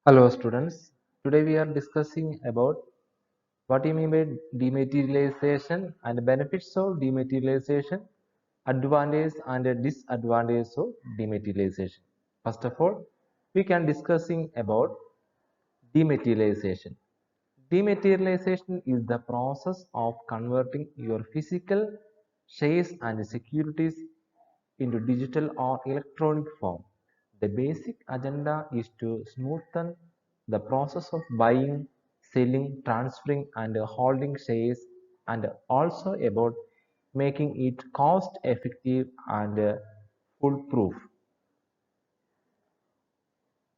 Hello students, today we are discussing about what you mean by dematerialization and benefits of dematerialization, advantages and disadvantages of dematerialization. First of all, we can discussing about dematerialization. Dematerialization is the process of converting your physical shares and securities into digital or electronic form. The basic agenda is to smoothen the process of buying, selling, transferring, and holding shares, and also about making it cost effective and foolproof.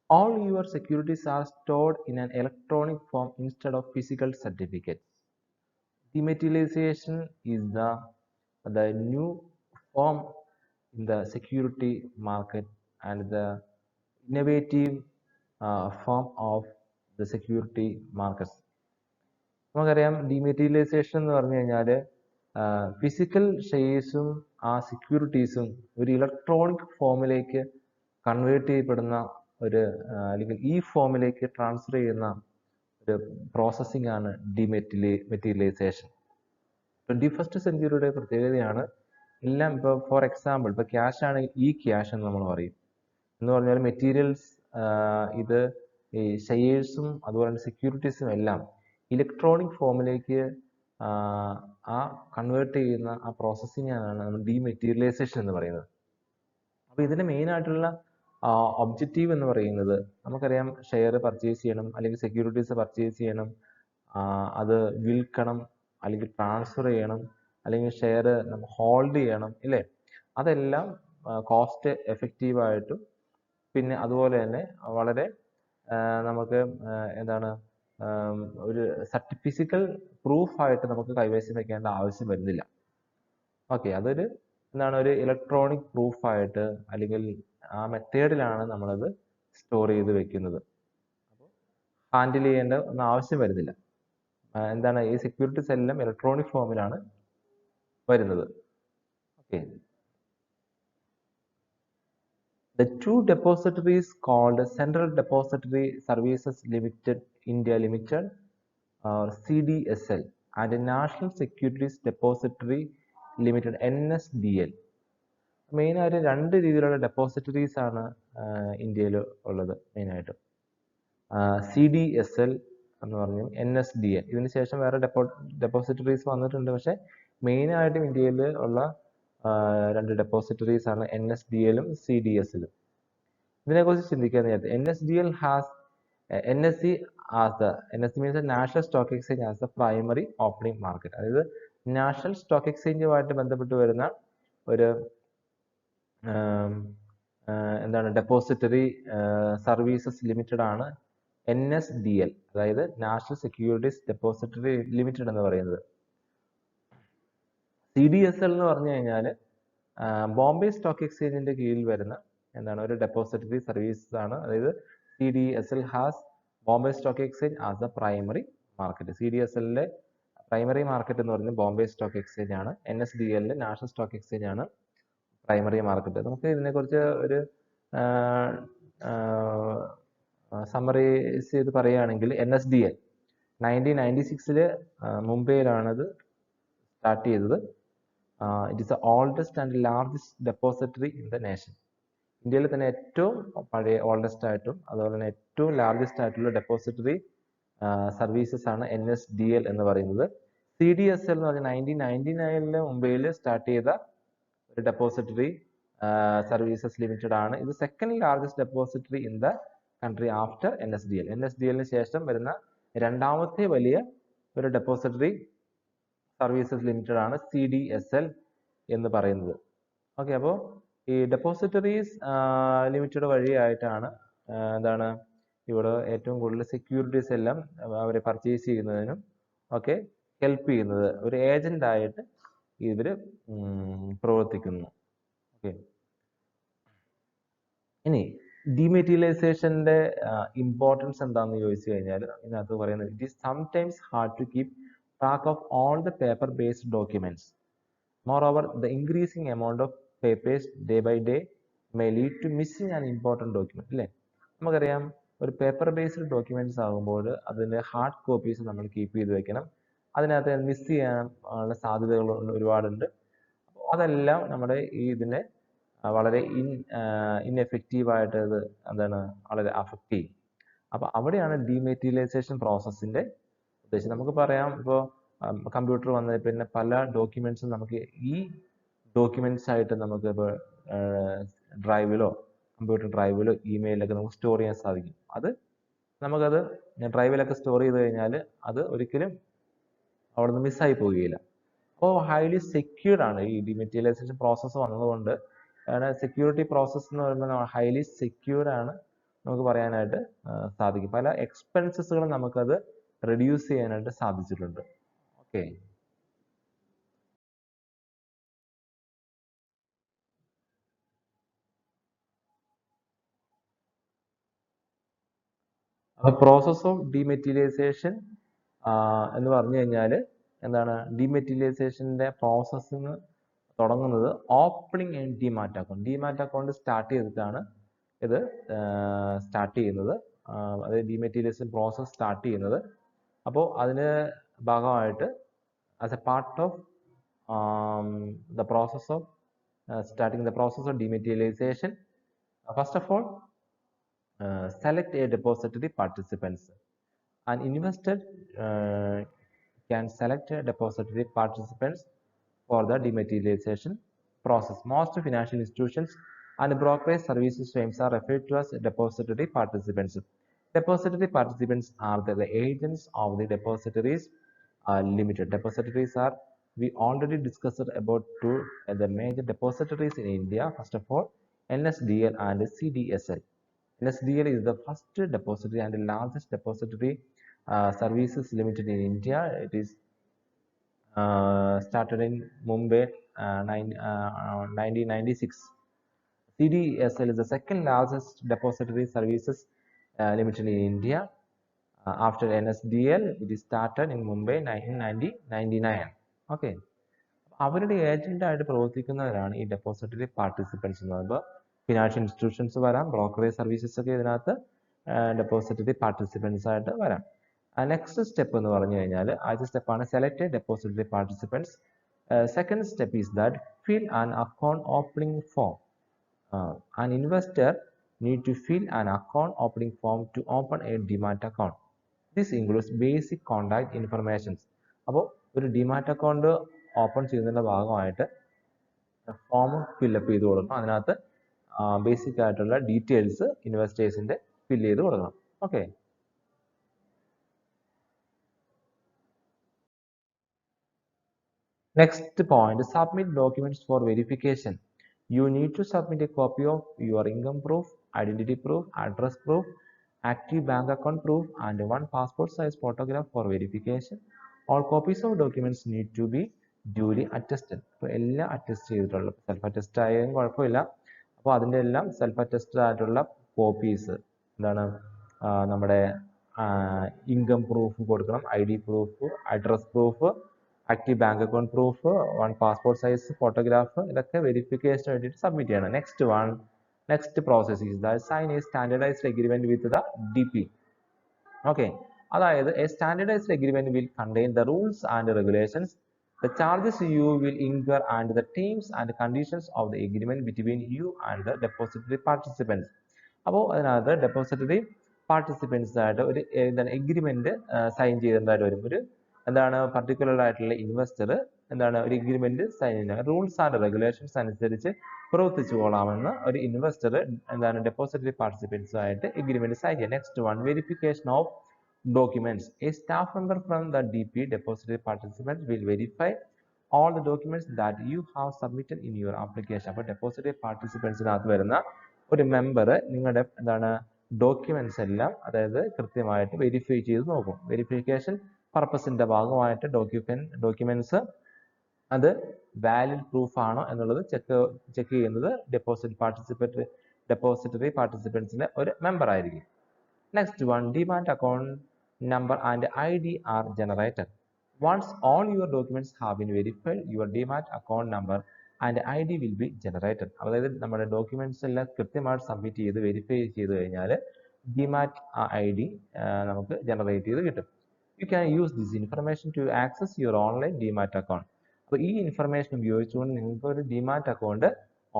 All your securities are stored in an electronic form instead of physical certificates. Dematerialization is the new form in the security market and the innovative form of the security markets. നമുക്കറിയാം dematerialisation എന്ന് പറഞ്ഞു കഴിഞ്ഞാൽ physical ഷെയർസും ആ സെക്യൂരിറ്റീസും ഒരു electronic ഫോമിലേക്ക് convert ചെയ്യപ്പെടുന്ന ഒരു അല്ലെങ്കിൽ ഈ ഫോമിലേക്ക് ട്രാൻസ്ഫർ ചെയ്യുന്ന ഒരു പ്രോസസ്സിംഗ് ആണ് ഡിമെറ്റീരിയലൈസേഷൻ. 21st സെഞ്ചുറിയുടെ പ്രത്യേകതയാണ് എല്ലാം. ഇപ്പോൾ ഫോർ എക്സാമ്പിൾ ഇപ്പോൾ ക്യാഷ് ആണെങ്കിൽ ഈ ക്യാഷ് എന്ന് നമ്മൾ പറയും. എന്ന് പറഞ്ഞാൽ മെറ്റീരിയൽസ് ഇത് ഈ ഷെയർസും അതുപോലെ തന്നെ സെക്യൂരിറ്റീസും എല്ലാം ഇലക്ട്രോണിക് ഫോമിലേക്ക് ആ കൺവേർട്ട് ചെയ്യുന്ന ആ പ്രോസസ്സിംഗ് ആണ് നമ്മൾ ഡിമെറ്റീരിയലൈസേഷൻ എന്ന് പറയുന്നത്. അപ്പോൾ ഇതിന്റെ മെയിൻ ആയിട്ടുള്ള ഒബ്ജക്റ്റീവ് എന്ന് പറയുന്നത് നമുക്കറിയാം ഷെയർ പർച്ചേസ് ചെയ്യണം അല്ലെങ്കിൽ സെക്യൂരിറ്റീസ് പർച്ചേസ് ചെയ്യണം, അത് വിൽക്കണം അല്ലെങ്കിൽ ട്രാൻസ്ഫർ ചെയ്യണം അല്ലെങ്കിൽ ഷെയർ നമ്മൾ ഹോൾഡ് ചെയ്യണം ഇല്ലേ. അതെല്ലാം കോസ്റ്റ് എഫക്റ്റീവായിട്ടും പിന്നെ അതുപോലെ തന്നെ വളരെ നമുക്ക് എന്താണ് ഒരു ഫിസിക്കൽ പ്രൂഫായിട്ട് നമുക്ക് കൈവശം വെക്കേണ്ട ആവശ്യം വരുന്നില്ല. ഓക്കെ, അതൊരു എന്താണ് ഒരു ഇലക്ട്രോണിക് പ്രൂഫായിട്ട് അല്ലെങ്കിൽ ആ മെത്തേഡിലാണ് നമ്മളത് സ്റ്റോർ ചെയ്ത് വെക്കുന്നത്. അപ്പോൾ ഹാൻഡിൽ ചെയ്യേണ്ട ഒന്നും ആവശ്യം വരുന്നില്ല. എന്താണ് ഈ സെക്യൂരിറ്റീസ് എല്ലാം ഇലക്ട്രോണിക് ഫോമിലാണ് വരുന്നത്. Okay, the two depositories called Central Depository Services Limited India Limited or CDSL and National Securities Depository Limited NSDL. മെയിനായിട്ട് രണ്ട് രീതിയിലുള്ള ഡെപ്പോസിറ്ററീസ് ആണ് ഇന്ത്യയിൽ ഉള്ളത്. മെയിനായിട്ട് CDSL എന്ന് പറഞ്ഞു, NSDL. ഇതിന് ശേഷം വേറെ ഡെപ്പോസിറ്ററീസ് വന്നിട്ടുണ്ട്. പക്ഷെ മെയിനായിട്ടും ഇന്ത്യയിൽ ഉള്ള രണ്ട് ഡെപ്പോസിറ്ററീസ് ആണ് NSDL ഉം CDSL ഉം. ഇതിനെക്കുറിച്ച് ചിന്തിക്കാൻ നേരത്തെ NSDL has NSE as the NSE means the National Stock Exchange as the primary opening market. അതായത് നാഷണൽ സ്റ്റോക്ക് എക്സ്ചേഞ്ചുമായിട്ട് ബന്ധപ്പെട്ട് വരുന്ന ഒരു എന്താണ് ഡെപ്പോസിറ്ററി സർവീസസ് ലിമിറ്റഡ് ആണ് NSDL, അതായത് നാഷണൽ സെക്യൂരിറ്റീസ് ഡെപ്പോസിറ്ററി ലിമിറ്റഡ് എന്ന് പറയുന്നത്. CDSL എന്ന് പറഞ്ഞു കഴിഞ്ഞാൽ ബോംബെ സ്റ്റോക്ക് എക്സ്ചേഞ്ചിന്റെ കീഴിൽ വരുന്ന എന്താണ് ഒരു ഡെപ്പോസിറ്ററി സർവീസസ് ആണ്. അതായത് CDSL has Bombay stock exchange as a primary market. CDSLന്റെ പ്രൈമറി മാർക്കറ്റ് എന്ന് പറയുന്നത് ബോംബെ സ്റ്റോക്ക് എക്സ്ചേഞ്ച് ആണ്. NSDLന്റെ നാഷണൽ സ്റ്റോക്ക് എക്സ്ചേഞ്ച് ആണ് പ്രൈമറി മാർക്കറ്റ്. നമുക്ക് ഇതിനെക്കുറിച്ച് ഒരു സമ്മറൈസ് ചെയ്ത് പറയുകയാണെങ്കിൽ NSDL 1996 മുംബൈയിലാണത് സ്റ്റാർട്ട് ചെയ്തത്. It is the oldest and largest depository in the nation. ഇന്ത്യയിൽ തന്നെ ഏറ്റവും പഴയ ഓൾഡസ്റ്റ് ആയിട്ടും അതുപോലെ തന്നെ ഏറ്റവും ലാർജസ്റ്റ് ആയിട്ടുള്ള ഡെപ്പോസിറ്ററി സർവീസസ് ആണ് NSDL എന്ന് പറയുന്നത്. CDSL എന്ന് പറഞ്ഞാൽ 1999 മുംബൈയിൽ സ്റ്റാർട്ട് ചെയ്ത ഒരു ഡെപ്പോസിറ്ററി സർവീസസ് ലിമിറ്റഡ് ആണ്. ഇത് second largest depository in the country after NSDL. NSDLന് ശേഷം വരുന്ന രണ്ടാമത്തെ വലിയ ഒരു ഡെപ്പോസിറ്ററി സർവീസസ് ലിമിറ്റഡ് ആണ് CDSL എന്ന് പറയുന്നത്. ഓക്കെ, അപ്പോൾ ഈ ഡെപ്പോസിറ്ററീസ് ലിമിറ്റഡ് വഴിയായിട്ടാണ് എന്താണ് ഇവിടെ ഏറ്റവും കൂടുതൽ സെക്യൂരിറ്റീസ് എല്ലാം അവരെ പർച്ചേസ് ചെയ്യുന്നതിനും ഒക്കെ ഹെൽപ്പ് ചെയ്യുന്നത്. ഒരു ഏജന്റ് ആയിട്ട് ഇവർ പ്രവർത്തിക്കുന്നു. ഓക്കെ, ഇനി ഡിമെറ്റീരിയലൈസേഷന്റെ ഇമ്പോർട്ടൻസ് എന്താണെന്ന് ചോദിച്ചു കഴിഞ്ഞാൽ ഇതിനകത്ത് പറയുന്നത് it is sometimes hard to keep track of all the paper-based documents. Moreover, the increasing amount of papers day by day may lead to missing an important document. അല്ലേ, നമുക്കറിയാം ഒരു പേപ്പർ ബേസ്ഡ് ഡോക്യുമെന്റ്സ് ആകുമ്പോൾ അതിൻ്റെ hard copies നമ്മൾ keep ചെയ്ത് വെക്കണം. അതിനകത്ത് miss ചെയ്യാൻ ഉള്ള സാധ്യതകൾ ഒരുപാടുണ്ട്. അപ്പോൾ അതെല്ലാം നമ്മുടെ ഈ ഇതിനെ വളരെ ഇൻഎഫക്റ്റീവായിട്ട് ഇത് എന്താണ് വളരെ അഫക്റ്റ് ചെയ്യും. അപ്പോൾ അവിടെയാണ് ഡീമെറ്റീരിയലൈസേഷൻ പ്രോസസ്സിൻ്റെ ഉദ്ദേശം. നമുക്ക് പറയാം, ഇപ്പോൾ കമ്പ്യൂട്ടർ വന്നതിൽ പിന്നെ പല ഡോക്യുമെന്റ്സും നമുക്ക് ഈ ഡോക്യുമെന്റ്സ് ആയിട്ട് നമുക്ക് ഇപ്പോൾ ഡ്രൈവിലോ കമ്പ്യൂട്ടർ ഡ്രൈവിലോ ഇമെയിലൊക്കെ നമുക്ക് സ്റ്റോർ ചെയ്യാൻ സാധിക്കും. അത് നമുക്കത് ഡ്രൈവിലൊക്കെ സ്റ്റോർ ചെയ്ത് കഴിഞ്ഞാൽ അത് ഒരിക്കലും അവിടെ നിന്ന് മിസ്സായി പോവുകയില്ല. അപ്പോൾ ഹൈലി സെക്യൂർഡ് ആണ് ഈ ഡിമെറ്റീരിയലൈസേഷൻ പ്രോസസ്സ് വന്നതുകൊണ്ട്. സെക്യൂരിറ്റി പ്രോസസ്സ് എന്ന് പറയുമ്പോൾ ഹൈലി സെക്യൂർഡ് ആണ് നമുക്ക് പറയാനായിട്ട് സാധിക്കും. പല എക്സ്പെൻസസുകളും നമുക്കത് റെഡ്യൂസ് ചെയ്യാനായിട്ട് സാധിച്ചിട്ടുണ്ട്. ഓക്കെ, അപ്പോൾ പ്രോസസ് ഓഫ് ഡിമെറ്റീരിയലൈസേഷൻ എന്ന് പറഞ്ഞു കഴിഞ്ഞാൽ എന്താണ്, ഡിമെറ്റീരിയലൈസേഷൻ്റെ പ്രോസസ്സിന് തുടങ്ങുന്നത് opening and demat account. Demat account start ചെയ്തിട്ടാണ് ഇത് സ്റ്റാർട്ട് ചെയ്യുന്നത്. അതായത് ഡിമെറ്റീരിയലൈസേഷൻ പ്രോസസ് സ്റ്റാർട്ട് ചെയ്യുന്നത്. അപ്പോൾ അതിന് ഭാഗമായിട്ട് as a part of the process of starting the process of dematerialization, first of all, select a depository participants. An investor can select a depository participants for the dematerialization process. Most financial institutions and brokerage services firms are referred to as depository participants. Depository participants are the agents of the depositories limited. Depositories are, we already discussed about the major depositories in India. First of all, NSDL and CDSL. NSDL is the first depository and the largest depository services limited in India. It is started in Mumbai 1996. CDSL is the second largest depository services limited in India. After NSDL, it is started in Mumbai 1999. Okay. അവരുടെ agent ആയിട്ട് പ്രവർത്തിക്കുന്നവരാണ് ഈ depository participants എന്ന് പറയുമ്പോൾ. Financial institutions വരാം, brokerage services ഒക്കെ ഇതിനകത്ത് depository participants ആയിട്ട് വരാം. നെക്സ്റ്റ് സ്റ്റെപ്പ് എന്ന് പറഞ്ഞു കഴിഞ്ഞാൽ ആദ്യത്തെ സ്റ്റെപ്പാണ് select depository participants. Second step is that fill an account opening form. An investor need to fill an account opening form to open a demat account. This includes basic contact information. അപ്പോൾ ഒരു demat account open ചെയ്യുന്നതിൻ്റെ ഭാഗമായിട്ട് form fill up ചെയ്ത് കൊടുക്കണം. അതിനകത്ത് basic ആയിട്ടുള്ള details ഇൻവെസ്റ്റേഴ്സിൻ്റെ fill ചെയ്ത് കൊടുക്കണം. Okay, next point, submit documents four verification. You need to submit a copy of your income proof, identity proof, address proof, active bank account proof, and one passport size photograph for verification. All copies of documents need to be duly attested. അപ്പോൾ എല്ലാം attest ചെയ്തിട്ടുള്ള, self attest ആയാലും കുഴപ്പമില്ല. അപ്പോൾ അതിൻ്റെ എല്ലാം self attested ആയിട്ടുള്ള copies എന്താണ്, നമ്മുടെ ഇൻകം പ്രൂഫ് കൊടുക്കണം, ID proof, address proof, active bank account proof, one passport size photograph, ഇതൊക്കെ വെരിഫിക്കേഷന് വേണ്ടിയിട്ട് സബ്മിറ്റ് ചെയ്യണം. Next process is that sign a standardized agreement with the DP. Okay, അതായത് a standardized agreement will contain the rules and regulations, the charges you will incur and the terms and conditions of the agreement between you and the depository participants. അപ്പോൾ അതിനകത്ത് depository participants ആയിട്ട് ഒരു എന്താണ് agreement sign ചെയ്തതായിട്ട് വരും. ഒരു എന്താണ് particular ആയിട്ടുള്ള ഇൻവെസ്റ്റർ എന്താണ് ഒരു എഗ്രിമെന്റ് സൈൻ ചെയ്യുന്നത്, റൂൾസ് ആൻഡ് റെഗുലേഷൻസ് അനുസരിച്ച് പ്രവർത്തിച്ചു കൊള്ളാമെന്ന് ഒരു ഇൻവെസ്റ്റർ എന്താണ് ഡെപ്പോസിറ്ററി പാർട്ടിസിപ്പൻസ് ആയിട്ട് എഗ്രിമെന്റ് സൈൻ ചെയ്യുക. Next one, verification of documents. A staff member from the DP, depository participants, will verify all the documents that you have submitted in your application. അപ്പോൾ depository participants-നകത്ത് വരുന്ന ഒരു member നിങ്ങളുടെ എന്താണ് documents എല്ലാം അതായത് കൃത്യമായിട്ട് വെരിഫൈ ചെയ്ത് നോക്കും. വെരിഫിക്കേഷൻ പർപ്പസിന്റെ ഭാഗമായിട്ട് ഡോക്യുമെന്റ്സ് അത് വാലിഡ് പ്രൂഫ് ആണോ എന്നുള്ളത് ചെക്ക് ചെയ്യുന്നത് ഡെപ്പോസിറ്ററി പാർട്ടിസിപ്പൻസിന്റെ ഒരു മെമ്പർ ആയിരിക്കും. Next one, demat account number and ID are generated. Once all your documents have been verified, your demat account number and ID will be generated. അതായത് നമ്മുടെ documents എല്ലാം കൃത്യമായിട്ട് submit ചെയ്ത് വെരിഫൈ ചെയ്ത് കഴിഞ്ഞാൽ ഡിമാറ്റ് ID നമുക്ക് generate ചെയ്ത് കിട്ടും. You can use this information to access your online demat account. അപ്പോൾ ഈ ഇൻഫർമേഷൻ ഉപയോഗിച്ചുകൊണ്ട് നിങ്ങൾക്ക് ഒരു ഡിമാറ്റ് അക്കൗണ്ട്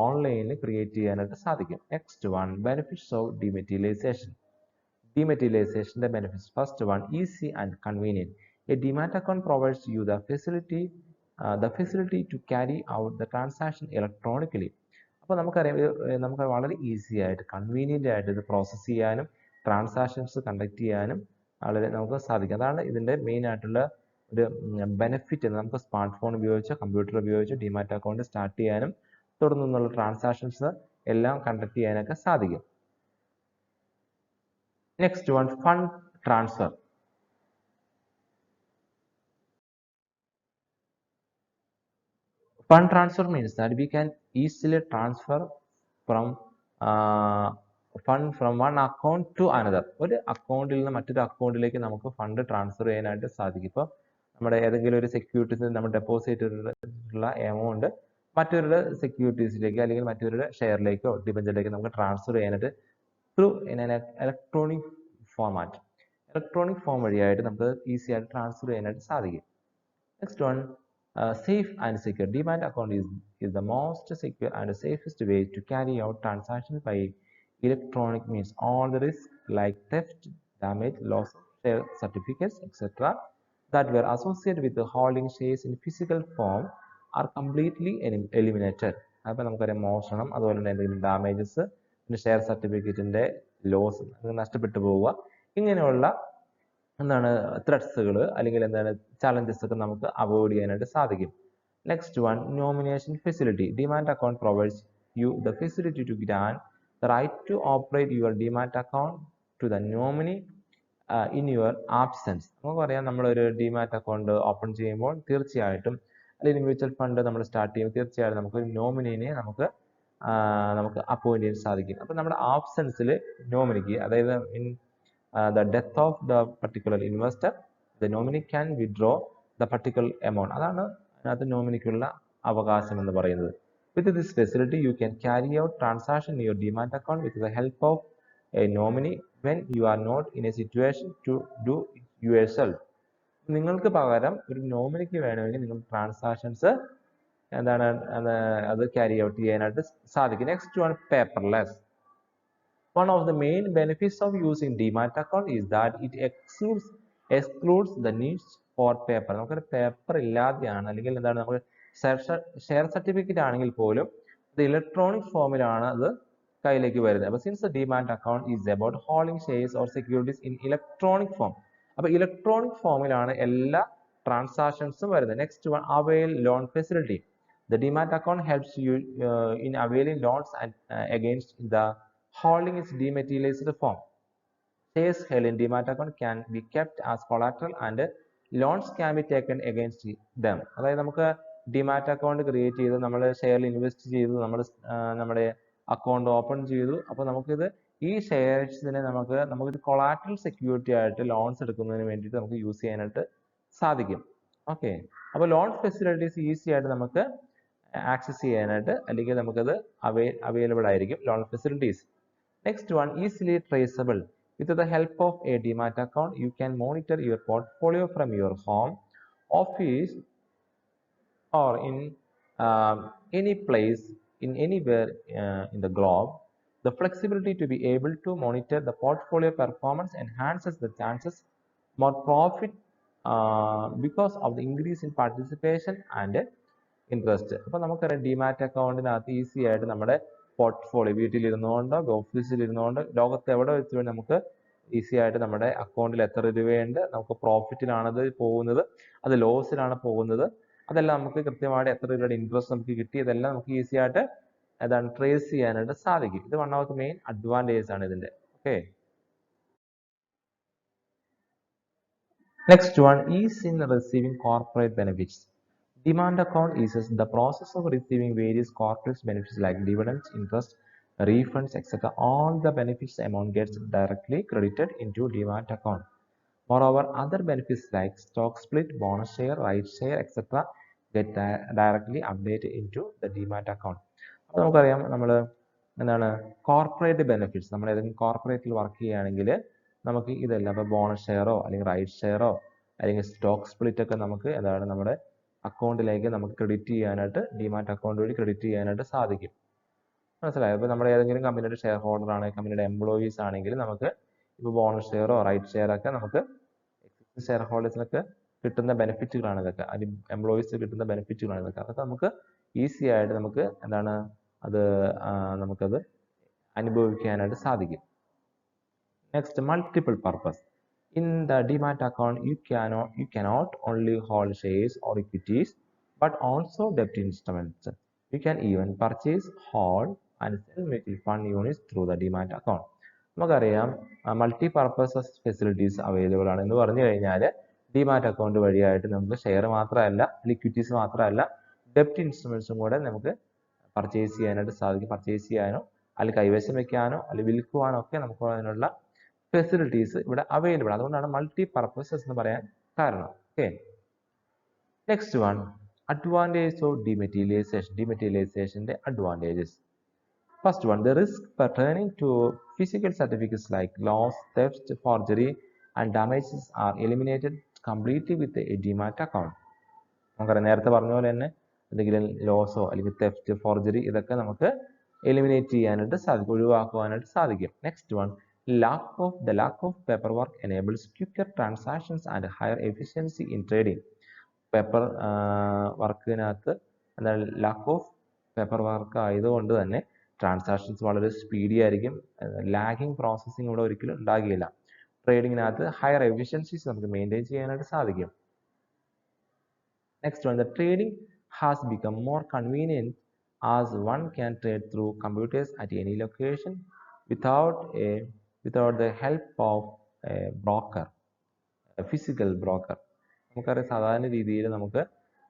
ഓൺലൈനിൽ ക്രിയേറ്റ് ചെയ്യാനായിട്ട് സാധിക്കും. Next one, benefits of dematerialisation. Dematerialization's benefits. First one, easy and convenient. A demat account provides you the facility to carry out the transaction electronically. അപ്പോൾ നമുക്കറിയാം നമുക്ക് വളരെ ഈസി ആയിട്ട് കൺവീനിയൻ്റ് ആയിട്ട് ഇത് പ്രോസസ്സ് ചെയ്യാനും ട്രാൻസാക്ഷൻസ് കണ്ടക്ട് ചെയ്യാനും വളരെ നമുക്ക് സാധിക്കും. അതാണ് ഇതിൻ്റെ മെയിൻ ആയിട്ടുള്ള ഒരു ബെനിഫിറ്റ്. നമുക്ക് സ്മാർട്ട് ഫോൺ ഉപയോഗിച്ചോ കമ്പ്യൂട്ടർ ഉപയോഗിച്ചോ ഡിമാറ്റ് അക്കൗണ്ട് സ്റ്റാർട്ട് ചെയ്യാനും തുടർന്നുള്ള ട്രാൻസാക്ഷൻസ് എല്ലാം കണ്ടക്ട് ചെയ്യാനൊക്കെ സാധിക്കും. Next one, fund transfer. Fund transfer means that we can easily transfer from fund from one account to another. ഒരു അക്കൗണ്ടിൽ നിന്ന് മറ്റൊരു അക്കൗണ്ടിലേക്ക് നമുക്ക് ഫണ്ട് ട്രാൻസ്ഫർ ചെയ്യാനായിട്ട് സാധിക്കും. ഇപ്പോൾ നമ്മുടെ ഏതെങ്കിലും ഒരു സെക്യൂരിറ്റീസിൽ നമ്മൾ ഡെപ്പോസിറ്റ് ചെയ്തിട്ടുള്ള എമൗണ്ട് മറ്റൊരു സെക്യൂരിറ്റീസിലേക്ക് അല്ലെങ്കിൽ മറ്റൊരു ഷെയറിലേക്കോ ഡിബഞ്ചറിലേക്കോ നമുക്ക് ട്രാൻസ്ഫർ ചെയ്യാനായിട്ട് through in an electronic format. Electronic form വഴിയായിട്ട് നമുക്ക് ഈസി ആയിട്ട് ട്രാൻസ്ഫർ ചെയ്യാനായിട്ട് സാധിക്കും. Next one, safe and secure. Demat account is the most secure and safest way to carry out transactions by electronic means. All the risks like theft, damage, loss of share certificates, etc. that were associated with the holding shares in physical form are completely eliminated. അപ്പോൾ നമുക്കറിയാം മോഷണം, അതുപോലെ തന്നെ എന്തെങ്കിലും damages, പിന്നെ share സർട്ടിഫിക്കറ്റിൻ്റെ loss നഷ്ടപ്പെട്ടു പോവുക, ഇങ്ങനെയുള്ള എന്താണ് ത്രെഡ്സുകൾ അല്ലെങ്കിൽ എന്താണ് ചലഞ്ചസ് ഒക്കെ നമുക്ക് അവോയ്ഡ് ചെയ്യാനായിട്ട് സാധിക്കും. Next one, nomination facility. Demat account provides you the facility to grant the right to operate your demat account to the nominee in your absence. നമുക്കറിയാം നമ്മളൊരു ഡിമാറ്റ് അക്കൗണ്ട് ഓപ്പൺ ചെയ്യുമ്പോൾ തീർച്ചയായിട്ടും അല്ലെങ്കിൽ മ്യൂച്വൽ ഫണ്ട് നമ്മൾ start ചെയ്യുമ്പോൾ തീർച്ചയായിട്ടും നമുക്ക് നോമിനിനെ നമുക്ക് അപ്പോയിന്റ് ചെയ്യാൻ സാധിക്കും. അപ്പോൾ നമ്മുടെ ആബ്സെൻസിൽ നോമിനിക്ക്, അതായത് in the death of the particular investor, the nominee can withdraw the particular amount. അതാണ് അതിനകത്ത് നോമിനിക്കുള്ള അവകാശം എന്ന് പറയുന്നത്. With this facility, you can carry out transaction in your demat account with the help of a nominee when you are not in a situation to do it yourself. നിങ്ങൾക്ക് പകരം ഒരു നോമിനിക്ക് വേണമെങ്കിൽ നിങ്ങൾ ട്രാൻസാക്ഷൻസ് എന്താണ് അത് ക്യാരി ഔട്ട് ചെയ്യാനായിട്ട് സാധിക്കും. Next one, paperless. One of the main benefits of using demat account is that it excludes the needs for paper. നമുക്കൊരു പേപ്പർ ഇല്ലാതെയാണ്, അല്ലെങ്കിൽ എന്താണ് നമുക്ക് ഷെയർ സർട്ടിഫിക്കറ്റ് ആണെങ്കിൽ പോലും ഇത് ഇലക്ട്രോണിക് ഫോമിലാണ് അത് കയ്യിലേക്ക് വരുന്നത്. അപ്പോൾ since the demat account is about holding shares or securities in electronic form, അപ്പോൾ ഇലക്ട്രോണിക് ഫോമിലാണ് എല്ലാ ട്രാൻസാക്ഷൻസും വരുന്നത്. Next one, avail loan facility. The demat account helps you in availing loans against the holding its dematerialized form. Shares held in demat account can be kept as collateral and loans can be taken against them. അതായത് നമുക്ക് demat account create ചെയ്ത് നമ്മൾ ഷെയറിൽ invest ചെയ്തു, നമ്മൾ നമ്മുടെ account open ചെയ്തു. അപ്പോൾ നമുക്കിത് ഈ ഷെയർസിനെ നമുക്കൊരു കൊളാറ്ററൽ സെക്യൂരിറ്റി ആയിട്ട് ലോൺസ് എടുക്കുന്നതിന് വേണ്ടിയിട്ട് നമുക്ക് യൂസ് ചെയ്യാനായിട്ട് സാധിക്കും. ഓക്കെ, അപ്പോൾ ലോൺ ഫെസിലിറ്റീസ് ഈസി ആയിട്ട് നമുക്ക് ആക്സസ് ചെയ്യാനായിട്ട് അല്ലെങ്കിൽ നമുക്കത് അവൈലബിൾ ആയിരിക്കും loan facilities. Next one, easily traceable. With the help of a demat account, you can monitor your portfolio from your home, office, or in any place, in anywhere in the globe. The flexibility to be able to monitor the portfolio performance enhances the chances more profit because of the increase in participation and interest. അപ്പോൾ നമുക്കറിയാം demat അക്കൗണ്ടിനകത്ത് easy ആയിട്ട് നമ്മുടെ portfolio വീട്ടിലിരുന്നുകൊണ്ട് ഓഫീസിലിരുന്നുകൊണ്ട് ലോകത്ത് എവിടെ വെച്ച് വേണ്ടി നമുക്ക് easy ആയിട്ട് നമ്മുടെ അക്കൗണ്ടിൽ എത്ര രൂപയുണ്ട്, നമുക്ക് പ്രോഫിറ്റിലാണത് പോകുന്നത്, അത് ലോസിലാണ് പോകുന്നത്, അതെല്ലാം നമുക്ക് കൃത്യമായിട്ട് എത്ര രൂപയുടെ ഇൻട്രസ്റ്റ് നമുക്ക് കിട്ടി, ഇതെല്ലാം നമുക്ക് ഈസി ആയിട്ട് അതാണ് ട്രേസ് ചെയ്യാനായിട്ട് സാധിക്കും. ഇത് one of the main advantage ആണ് ഇതിൻ്റെ. Okay, next one, is in receiving corporate benefits. Demand account is the process of receiving various corporate benefits like dividends, interest, refunds, etc. All the benefits amount gets directly credited into demat account. Moreover, other benefits like stock split, bonus share, right share, etc. get directly updated into the demat account. അപ്പോൾ നമുക്കറിയാം നമ്മൾ എന്താണ് corporate benefits. നമ്മൾ ഏതെങ്കിലും കോർപ്പറേറ്റിൽ work ചെയ്യുകയാണെങ്കിൽ നമുക്ക് ഇതെല്ലാം ഇപ്പോൾ ബോണസ് ഷെയറോ അല്ലെങ്കിൽ റൈറ്റ് ഷെയറോ അല്ലെങ്കിൽ സ്റ്റോക്ക് സ്പ്ലിറ്റ് ഒക്കെ നമുക്ക് എന്താണ് നമ്മുടെ അക്കൗണ്ടിലേക്ക് നമുക്ക് ക്രെഡിറ്റ് ചെയ്യാനായിട്ട് ഡിമാറ്റ് അക്കൗണ്ട് വഴി ക്രെഡിറ്റ് ചെയ്യാനായിട്ട് സാധിക്കും. മനസ്സിലായോ? ഇപ്പോൾ നമ്മൾ ഏതെങ്കിലും കമ്പനിയുടെ ഷെയർ ഹോൾഡർ ആണ്, കമ്പനിയുടെ എംപ്ലോയീസ് ആണെങ്കിൽ നമുക്ക് ഇപ്പോൾ ബോണസ് ഷെയറോ റൈറ്റ് ഷെയർ ഒക്കെ നമുക്ക് എക്സിസ്റ്റിംഗ് ഷെയർ ഹോൾഡേഴ്സിനൊക്കെ കിട്ടുന്ന ബെനിഫിറ്റുകളാണ് ഇതൊക്കെ, അല്ലെങ്കിൽ എംപ്ലോയീസ് കിട്ടുന്ന ബെനിഫിറ്റുകളാണ് ഇതൊക്കെ. അതൊക്കെ നമുക്ക് ഈസി ആയിട്ട് നമുക്ക് എന്താണ് അത് നമുക്കത് അനുഭവിക്കാനായിട്ട് സാധിക്കും. Next, multiple purpose. In the demat account, you cannot only hold shares or equities, but also debt instruments. You can even purchase, hold, and sell mutual fund units through the demat account. നമുക്കറിയാം multi purposes facilities available ആണ് എന്ന് പറഞ്ഞു കഴിഞ്ഞാൽ demat account വഴിയായിട്ട് നമുക്ക് share മാത്രമല്ല, liquidities മാത്രമല്ല, ഡെപ്റ്റ് ഇൻസ്ട്രുമെന്റ്സും കൂടെ നമുക്ക് പർച്ചേസ് ചെയ്യാനായിട്ട് സാധിക്കും. പർച്ചേസ് ചെയ്യാനോ അല്ലെങ്കിൽ കൈവശം വെക്കാനോ അല്ലെങ്കിൽ വിൽക്കുവാനോ ഒക്കെ നമുക്ക് അതിനുള്ള ഫെസിലിറ്റീസ് ഇവിടെ അവൈലബിൾ. അതുകൊണ്ടാണ് മൾട്ടി പർപ്പസസ് എന്ന് പറയാൻ കാരണം. Okay, next one, advantage of dematerialization. ഡിമെറ്റീരിയലൈസേഷന്റെ advantages. First one, the risk pertaining to physical certificates like loss, theft, forgery, and damages are eliminated completely with a demat account. നമുക്കറിയാം, നേരത്തെ പറഞ്ഞ പോലെ തന്നെ എന്തെങ്കിലും ലോസോ അല്ലെങ്കിൽ തെഫ്റ്റ്, ഫോർജറി ഇതൊക്കെ നമുക്ക് എലിമിനേറ്റ് ചെയ്യാനായിട്ട് സാധിക്കും, ഒഴിവാക്കുവാനായിട്ട് സാധിക്കും. Next one, the lack of paperwork enables quicker transactions and higher efficiency in trading. Paper വർക്കിനകത്ത് എന്താണ് ലാക്ക് ഓഫ് പേപ്പർ വർക്ക് ആയതുകൊണ്ട് തന്നെ ട്രാൻസാക്ഷൻസ് വളരെ സ്പീഡി ആയിരിക്കും, ലാഗിങ് പ്രോസസ്സിംഗ് ഇവിടെ ഒരിക്കലും ഉണ്ടാകുകയില്ല. ട്രേഡിങ്ങിനകത്ത് ഹയർ എഫിഷ്യൻസീസ് നമുക്ക് മെയിൻറ്റെയിൻ ചെയ്യാനായിട്ട് സാധിക്കും. Next one, the trading has become more convenient as one can trade through computers at any location without the help of a broker, a physical broker. നമുക്കറിയാം, സാധാരണ രീതിയിൽ നമുക്ക്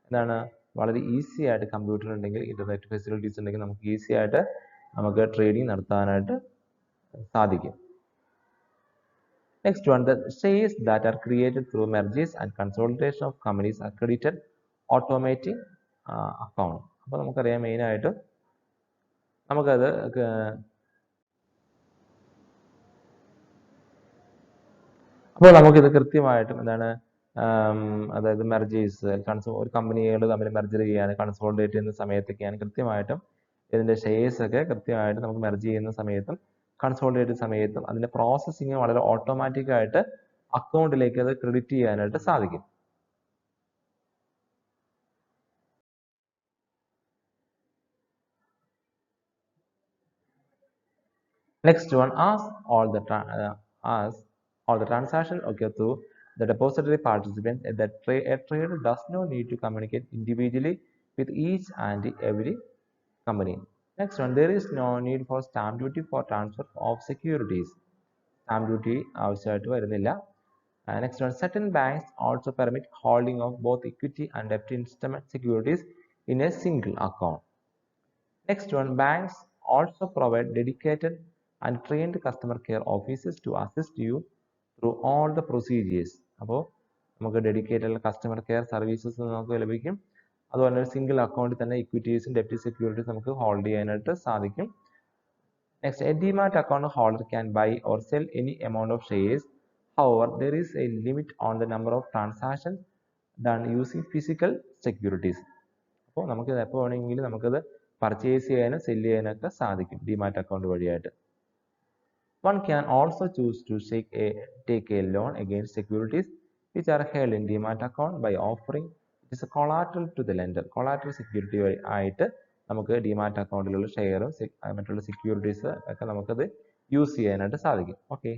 എന്താണ് വളരെ ഈസി ആയിട്ട് കമ്പ്യൂട്ടർ ഉണ്ടെങ്കിൽ, ഇന്റർനെറ്റ് ഫെസിലിറ്റീസ് ഉണ്ടെങ്കിൽ നമുക്ക് ഈസി ആയിട്ട് നമുക്ക് ട്രേഡിംഗ് നടത്താനായിട്ട് സാധിക്കും. Next one, the shares that are created through mergers and consolidation of companies are credited automatic account. അപ്പോൾ നമുക്കറിയാം മെയിനായിട്ടും നമുക്കത് അപ്പോൾ നമുക്കിത് കൃത്യമായിട്ടും എന്താണ് അതായത് മെർജേഴ്സ്, ഒരു കമ്പനികൾ തമ്മിൽ മെർജർ ചെയ്യാൻ കൺസോളിഡേറ്റ് ചെയ്യുന്ന സമയത്തൊക്കെയാണ് കൃത്യമായിട്ടും ഇതിൻ്റെ ഷെയർസ് ഒക്കെ കൃത്യമായിട്ട് നമുക്ക് മെർജ് ചെയ്യുന്ന സമയത്തും കൺസോളിഡേറ്റ് സമയത്തും അതിൻ്റെ പ്രോസസ്സിങ് വളരെ ഓട്ടോമാറ്റിക് ആയിട്ട് അക്കൗണ്ടിലേക്ക് അത് ക്രെഡിറ്റ് ചെയ്യാനായിട്ട് സാധിക്കും. Next one, as all the transactions occur through the depository participants, a trader does not need to communicate individually with each and every company. Next one, there is no need for stamp duty for transfer of securities. Stamp duty ആവശ്യമായിട്ട് വരുന്നില്ല. Next one, certain banks also permit holding of both equity and debt instrument securities in a single account. Next one, banks also provide dedicated and trained customer care officers to assist you through all the procedures. അപ്പോൾ നമുക്ക് dedicated customer care services നമുക്ക് ലഭിക്കും. അതുപോലെ ഒരു single അക്കൗണ്ടിൽ തന്നെ ഇക്വിറ്റീസും ഡെപ്റ്റ് securities നമുക്ക് hold ചെയ്യാനായിട്ട് സാധിക്കും. Next, A demat account holder can buy or cell any amount of shares. However, there is a limit on the number of transactions done using physical securities. അപ്പോൾ നമുക്ക് എപ്പോൾ വേണമെങ്കിലും നമുക്കത് പർച്ചേസ് ചെയ്യാനും സെല് ചെയ്യാനൊക്കെ സാധിക്കും ഡിമാറ്റ് അക്കൗണ്ട് വഴിയായിട്ട്. One can also choose to take a loan against securities which are held in demat account by offering it as a collateral to the lender. Collateral security ആയിട്ട് നമുക്ക് demat അക്കൗണ്ടിലുള്ള ഷെയറും മറ്റുള്ള securities ഒക്കെ നമുക്കത് use ചെയ്യാനായിട്ട് സാധിക്കും. Okay,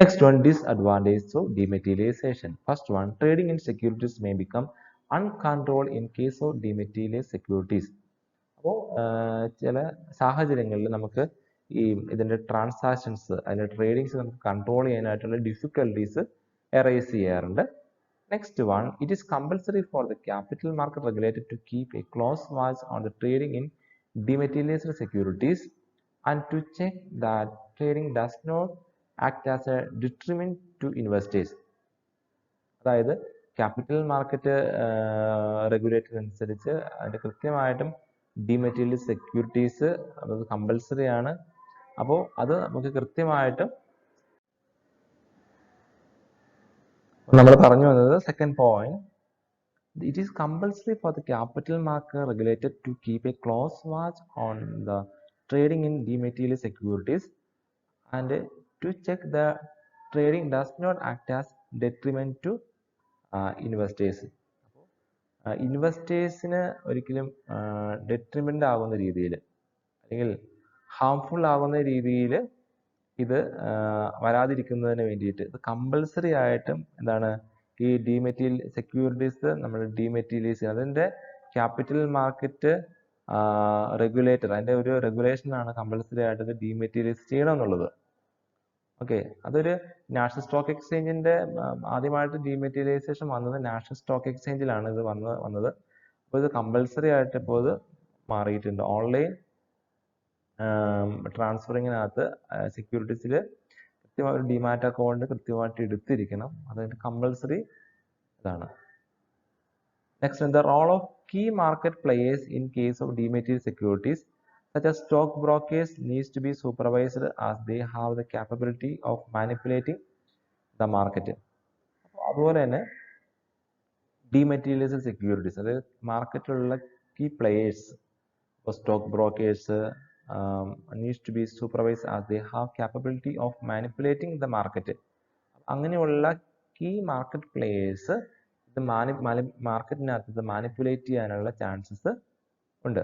next one, disadvantages of dematerialization. First one, trading in securities may become uncontrolled in case of dematerialized securities. അപ്പോൾ ചില സാഹചര്യങ്ങളിൽ നമുക്ക് ഈ ഇതിൻ്റെ ട്രാൻസാക്ഷൻസ്, അതിൻ്റെ ട്രേഡിങ്സ് നമുക്ക് കൺട്രോൾ ചെയ്യാനായിട്ടുള്ള ഡിഫിക്കൽട്ടീസ് എറേസ് ചെയ്യാറുണ്ട്. Next one, it is compulsory for the capital market regulator to keep a close watch on the trading in dematerialized securities and to check that trading does not act as a detriment to investors. അതായത് capital market regulator അനുസരിച്ച് അതിൻ്റെ കൃത്യമായിട്ടും ഡിമാറ്റീരിയലൈസ് securities അത് compulsory ആണ്. അപ്പോൾ അത് നമുക്ക് കൃത്യമായിട്ട് നമ്മൾ പറഞ്ഞു വന്നത് second point, it is compulsory for the capital market regulator to keep a close watch on the trading in dematerialized securities and to check the trading does not act as detriment to investors. ഇൻവെസ്റ്റേഴ്സിന് ഒരിക്കലും ഡെട്രിമെൻ്റ് ആകുന്ന രീതിയിൽ അല്ലെങ്കിൽ harmful ആകുന്ന രീതിയിൽ ഇത് വരാതിരിക്കുന്നതിന് വേണ്ടിയിട്ട് ഇത് compulsory ആയിട്ടും എന്താണ് ഈ ഡിമെറ്റീരിയൽ സെക്യൂരിറ്റീസ് നമ്മൾ ഡിമെറ്റീരിയലൈസ് ചെയ്യുന്നത്. അതിൻ്റെ ക്യാപിറ്റൽ മാർക്കറ്റ് റെഗുലേറ്റർ അതിൻ്റെ ഒരു റെഗുലേഷനാണ് കമ്പൽസറി ആയിട്ട് ഇത് ഡിമെറ്റീരിയലൈസ് ചെയ്യണം എന്നുള്ളത്. ഓക്കെ, അതൊരു നാഷണൽ സ്റ്റോക്ക് എക്സ്ചേഞ്ചിൻ്റെ ആദ്യമായിട്ട് ഡിമെറ്റീരിയലൈസേഷൻ വന്നത് നാഷണൽ സ്റ്റോക്ക് എക്സ്ചേഞ്ചിലാണ് ഇത് വന്നത്. അപ്പോൾ ഇത് കമ്പൽസറി ആയിട്ട് ഇപ്പോൾ ഇത് മാറിയിട്ടുണ്ട്. ഓൺലൈൻ ട്രാൻസ്ഫറിങ്ങിനകത്ത് സെക്യൂരിറ്റീസിൽ കൃത്യമായ ഒരു ഡിമാറ്റ് അക്കൗണ്ട് കൃത്യമായിട്ട് എടുത്തിരിക്കണം. അതിൻ്റെ കമ്പൽസറി ഇതാണ്. Next, the role of key market players in case of dematerial securities such as stock brokers needs to be supervised as they have the capability of manipulating the market. അതുപോലെ തന്നെ dematerialized securities അതായത് മാർക്കറ്റിലുള്ള key players stock brokers needs to be supervised as they have capability of manipulating the market. അങ്ങനെയുള്ള key market players ഇത് മാർക്കറ്റിനകത്ത് ഇത് manipulate ചെയ്യാനുള്ള chances ഉണ്ട്.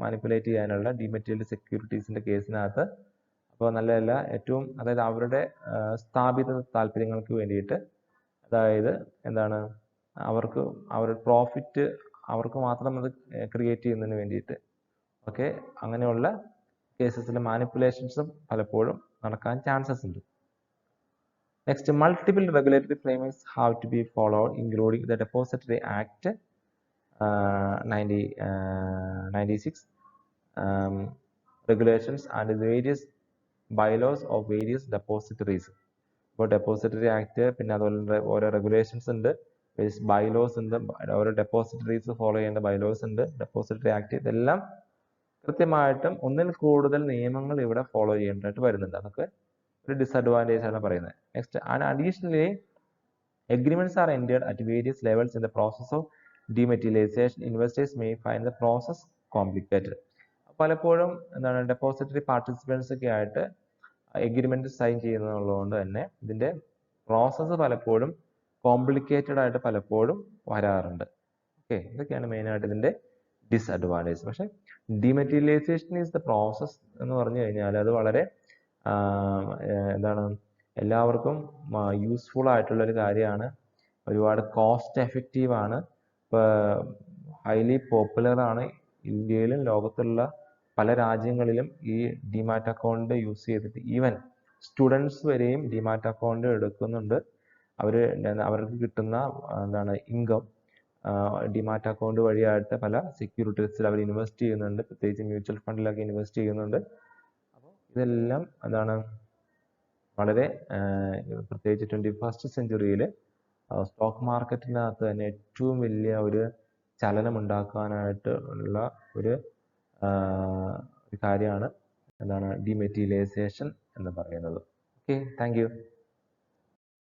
Manipulate ചെയ്യാനുള്ള ഡിമാറ്റീരിയൽ സെക്യൂരിറ്റീസിൻ്റെ കേസിനകത്ത്. അപ്പോൾ നല്ലതല്ല. ഏറ്റവും അതായത് അവരുടെ സ്ഥാപിത താല്പര്യങ്ങൾക്ക് വേണ്ടിയിട്ട്, അതായത് എന്താണ് അവരുടെ പ്രോഫിറ്റ് അവർക്ക് മാത്രം അത് ക്രിയേറ്റ് ചെയ്യുന്നതിന് വേണ്ടിയിട്ട് ഓക്കെ അങ്ങനെയുള്ള കേസസിൽ മാനിപ്പുലേഷൻസും പലപ്പോഴും നടക്കാൻ ചാൻസസ് ഉണ്ട്. Next, multiple regulatory frameworks have to be followed including the depository act 96 regulations and the various bylaws of various depositories. ഇപ്പോൾ ഡെപ്പോസിറ്ററി ആക്ട് പിന്നെ അതുപോലെ ഓരോ റെഗുലേഷൻസ് ഉണ്ട്, ബൈലോസ് ഉണ്ട്, ഓരോ ഡെപ്പോസിറ്ററീസ് ഫോളോ ചെയ്യേണ്ട ബൈലോസ് ഉണ്ട്, ഡെപ്പോസിറ്ററി ആക്ട്, ഇതെല്ലാം കൃത്യമായിട്ടും ഒന്നിൽ കൂടുതൽ നിയമങ്ങൾ ഇവിടെ ഫോളോ ചെയ്യേണ്ടതായിട്ട് വരുന്നുണ്ട്. അതൊക്കെ ഒരു ഡിസഡ്വാൻറ്റേജ് ആണ് പറയുന്നത്. Next, and additionally agreements are entered at various levels in the process of dematerialization. Investors may find the process complicated. പലപ്പോഴും എന്താണ് ഡെപ്പോസിറ്ററി പാർട്ടിസിപ്പൻസ് ഒക്കെ ആയിട്ട് എഗ്രിമെന്റ് സൈൻ ചെയ്യുന്നതുകൊണ്ട് തന്നെ ഇതിൻ്റെ പ്രോസസ്സ് പലപ്പോഴും കോംപ്ലിക്കേറ്റഡ് ആയിട്ട് പലപ്പോഴും വരാറുണ്ട്. ഓക്കെ, ഇതൊക്കെയാണ് മെയിനായിട്ട് ഇതിൻ്റെ ഡിസഡ്വാൻറ്റേജ്. പക്ഷേ ഡിമാറ്റീരിയലൈസേഷൻ ഈസ് ദ പ്രോസസ് എന്ന് പറഞ്ഞു കഴിഞ്ഞാൽ അത് വളരെ എന്താണ് എല്ലാവർക്കും യൂസ്ഫുൾ ആയിട്ടുള്ളൊരു കാര്യമാണ്. ഒരുപാട് കോസ്റ്റ് എഫക്റ്റീവ് ആണ്. ഇപ്പോൾ ഹൈലി പോപ്പുലർ ആണ്. ഇന്ത്യയിലും ലോകത്തുള്ള പല രാജ്യങ്ങളിലും ഈ ഡിമാറ്റ് അക്കൗണ്ട് യൂസ് ചെയ്തിട്ട് ഈവൻ സ്റ്റുഡൻസ് വരെയും ഡിമാറ്റ് അക്കൗണ്ട് എടുക്കുന്നുണ്ട്. അവർക്ക് കിട്ടുന്ന എന്താണ് ഇൻകം ഡിമാറ്റ് അക്കൗണ്ട് വഴിയായിട്ട് പല സെക്യൂരിറ്റീസിൽ അവർ ഇൻവെസ്റ്റ് ചെയ്യുന്നുണ്ട്. പ്രത്യേകിച്ച് മ്യൂച്വൽ ഫണ്ടിലൊക്കെ ഇൻവെസ്റ്റ് ചെയ്യുന്നുണ്ട്. അപ്പോൾ ഇതെല്ലാം എന്താണ് വളരെ പ്രത്യേകിച്ച് 21st സെഞ്ച്വറിയിൽ സ്റ്റോക്ക് മാർക്കറ്റിനകത്ത് തന്നെ ഏറ്റവും വലിയ ഒരു ചലനം ഉണ്ടാക്കാനായിട്ട് ഉള്ള ഒരു കാര്യമാണ് എന്താണ് ഡിമാറ്റീരിയലൈസേഷൻ എന്ന് പറയുന്നത്. Okay, thank you.